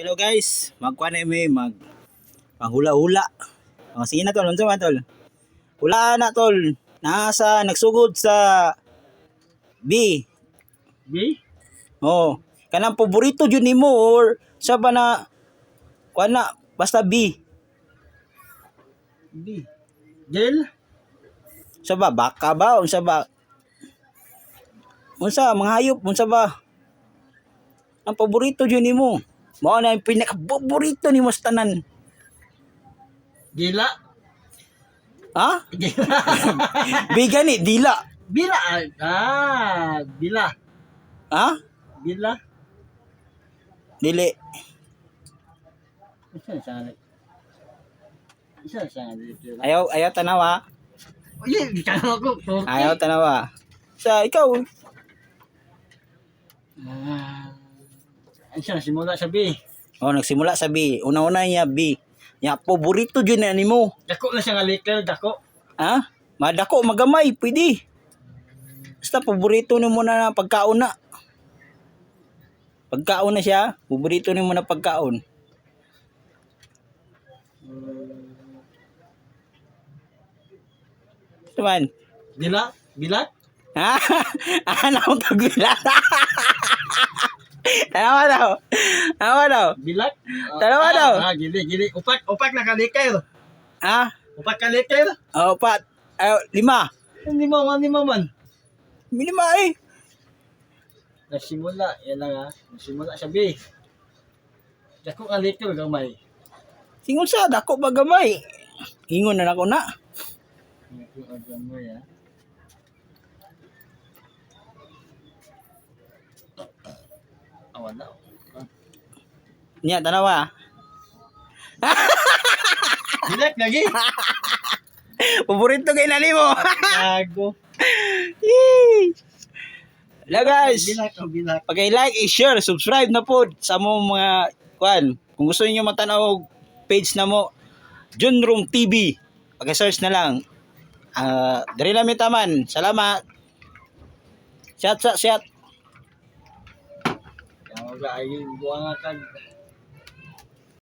Hello guys, magkuha na may maghula-hula. O, sige na tol, unsa man tol? Hula na tol. Nasa nagsugod sa B. B? Oh, kanang paborito jud nimo or sa ba na kuha na basta B. B. Gel? Sa ba baka ba unsa ba? Unsa mga hayop unsa ba? Ang paborito jud nimo. Mao na ang pinaka-paborito nimo sa tanan. Gila? Ha? Gila? Bigan ni dila. Bila? Bila. Ha? Bila? Dili. Isa siya nga. Ayaw tanawa. Uy, di ka na ako. Ayaw tanawa. Sa ikaw. Isa na simula sa B. Oh, nagsimula sa B. Una-una niya B. Nya paborito jud na nimo. Dako na siya nga little, dako. Ha? Madako magamay pwede. Basta paborito nimo na pagkaon na. Pagkaon na siya, paborito nimo na pagkaon. Tuman. Bila? Bilat? Ha? Ano ka gila? Tanawa daw. Tanawa daw. Bilat? Dalawa daw. Gili. Upak na kalikay. Ha? Upak kalikay. Oh, pat. 5. Hindi mo man. Minima eh. Nasimula, yan lang ha. Nasimula sa B. Dako nga little gamay. Singon sa dako bagamay. Ingon na ako na. Dako nga gamay ha. Awan na. Nya tanawa. Bilat lagi. Paborito kay nani mo. Gago. Yee! Hello guys. Bilat. Pag-like, i-share, subscribe na po sa mo mga kwan. Kung gusto niyo matanaw page na mo Junroom TV. Pag-search na lang. Dari namin taman. Salamat. Shout. Kaya mag-aayong buwangan ka.